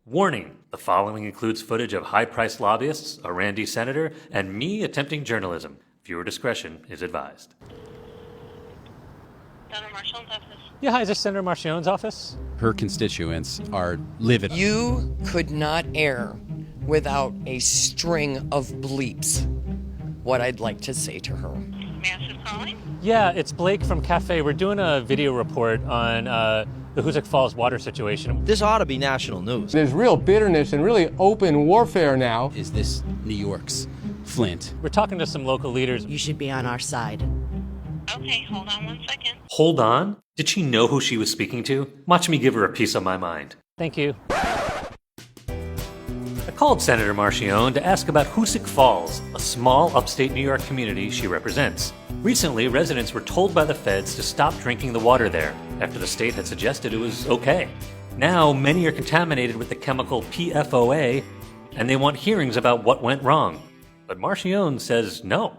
Warning, the following includes footage of high-priced lobbyists, a Randy senator, and me attempting journalism. Viewer discretion is advised. Senator Marchion's office. Yeah, hi, is this Senator Marchion's office? Her constituents are livid. You could not air without a string of bleeps what I'd like to say to her. May I ask who's calling? Yeah, it's Blake from Cafe. We're doing a video report on the Hoosick Falls water situation. This ought to be national news. There's real bitterness and really open warfare now. Is this New York's Flint? We're talking to some local leaders. You should be on our side. Okay, hold on 1 second. Hold on? Did she know who she was speaking to? Watch me give her a piece of my mind. Thank you. I called Senator Marchion to ask about Hoosick Falls, a small upstate New York community she represents. Recently, residents were told by the feds to stop drinking the water there after the state had suggested it was okay. Now, many are contaminated with the chemical PFOA, and they want hearings about what went wrong. But Marchion says no.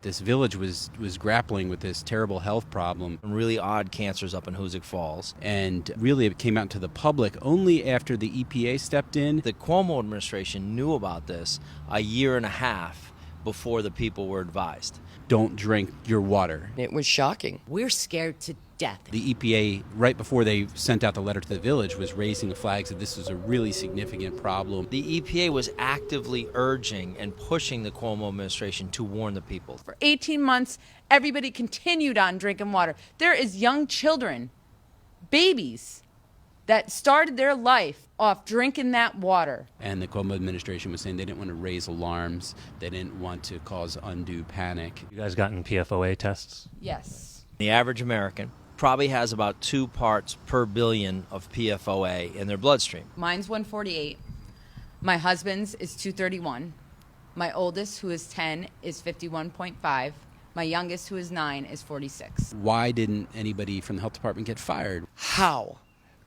This village was grappling with this terrible health problem. Really odd cancers up in Hoosick Falls. And really it came out to the public only after the EPA stepped in. The Cuomo administration knew about this a year and a half before the people were advised. Don't drink your water. It was shocking. We're scared to death. The EPA, right before they sent out the letter to the village, was raising the flags that this was a really significant problem. The EPA was actively urging and pushing the Cuomo administration to warn the people. For 18 months, everybody continued on drinking water. There is young children, babies, that started their life off drinking that water. And the Cuomo administration was saying they didn't want to raise alarms. They didn't want to cause undue panic. You guys gotten PFOA tests? Yes. The average American probably has about 2 parts per billion of PFOA in their bloodstream. Mine's 148. My husband's is 231. My oldest, who is 10, is 51.5. My youngest, who is 9, is 46. Why didn't anybody from the health department get fired? How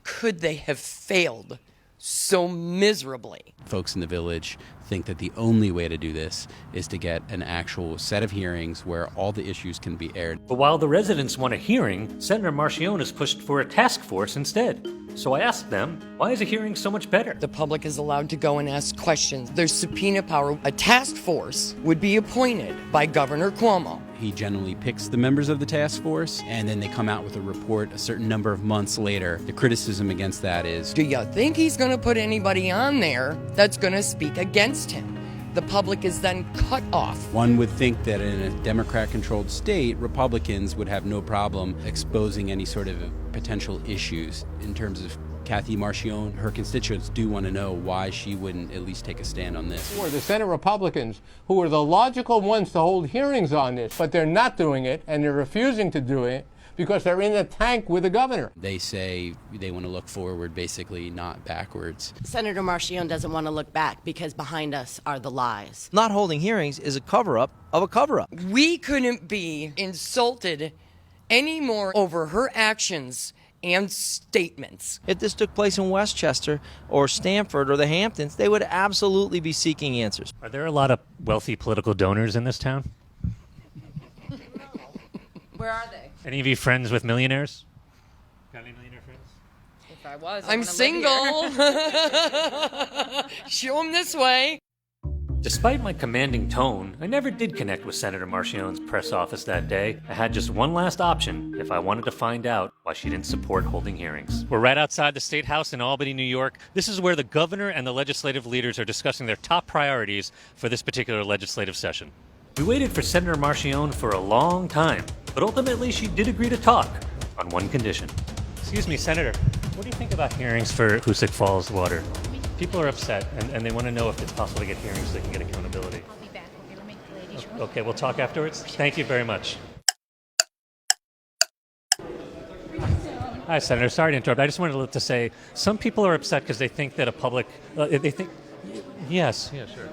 could they have failed so miserably? Folks in the village think that the only way to do this is to get an actual set of hearings where all the issues can be aired. But while the residents want a hearing, Senator Marchion has pushed for a task force instead. So I asked them, why is a hearing so much better? The public is allowed to go and ask questions. There's subpoena power. A task force would be appointed by Governor Cuomo. He generally picks the members of the task force, and then they come out with a report a certain number of months later. The criticism against that is, Do you think he's going to put anybody on there that's going to speak against him? The public is then cut off. one would think that in a Democrat-controlled state, Republicans would have no problem exposing any sort of potential issues. In terms of Kathy Marchion, her constituents do want to know why she wouldn't at least take a stand on this. Or the Senate Republicans, who are the logical ones to hold hearings on this, but they're not doing it, and they're refusing to do it because they're in the tank with the governor. They say they want to look forward, basically, not backwards. Senator Marchion doesn't want to look back because behind us are the lies. Not holding hearings is a cover-up of a cover-up. We couldn't be insulted anymore over her actions and statements. If this took place in Westchester or Stamford or the Hamptons, they would absolutely be seeking answers. Are there a lot of wealthy political donors in this town? Where are they? Any of you friends with millionaires? Got any millionaire friends? If I was, I'm single. Show him this way. Despite my commanding tone, I never did connect with Senator Marchion's press office that day. I had just one last option if I wanted to find out why she didn't support holding hearings. We're right outside the State House in Albany, New York. This is where the governor and the legislative leaders are discussing their top priorities for this particular legislative session. We waited for Senator Marchion for a long time, but ultimately she did agree to talk on one condition. Excuse me, Senator, what do you think about hearings for Hoosick Falls water? People are upset, and they want to know if it's possible to get hearings so they can get accountability. I'll be back. We're going to make the ladies room. Okay, we'll talk afterwards. Thank you very much. Hi, Senator. Sorry to interrupt. I just wanted to say some people are upset because they think that a public... they think... Yes, yeah, sure.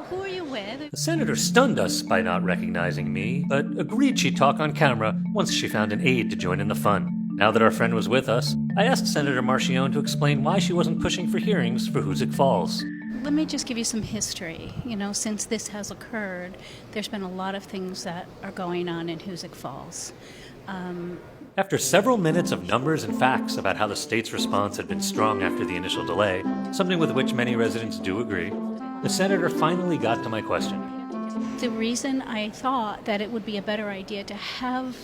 Who are you with? The senator stunned us by not recognizing me, but agreed she'd talk on camera once she found an aide to join in the fun. Now that our friend was with us, I asked Senator Marchion to explain why she wasn't pushing for hearings for Hoosick Falls. Let me just give you some history. Since this has occurred, there's been a lot of things that are going on in Hoosick Falls. After several minutes of numbers and facts about how the state's response had been strong after the initial delay, something with which many residents do agree, the senator finally got to my question. The reason I thought that it would be a better idea to have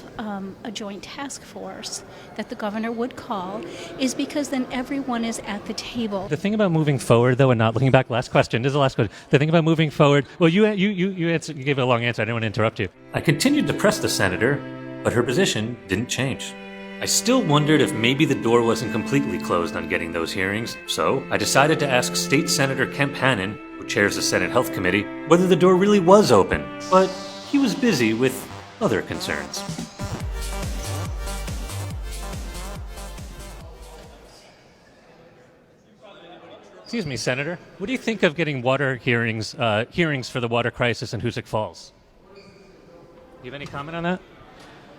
a joint task force that the governor would call is because then everyone is at the table. The thing about moving forward, though, and not looking back, last question, this is the last question. The thing about moving forward, well, you gave a long answer. I didn't want to interrupt you. I continued to press the senator, but her position didn't change. I still wondered if maybe the door wasn't completely closed on getting those hearings, so I decided to ask State Senator Kemp Hannon, who chairs the Senate Health Committee, whether the door really was open, but he was busy with other concerns. Excuse me, Senator. What do you think of getting water hearings for the water crisis in Hoosick Falls? Do you have any comment on that?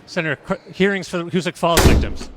Senator, hearings for Hoosick Falls victims.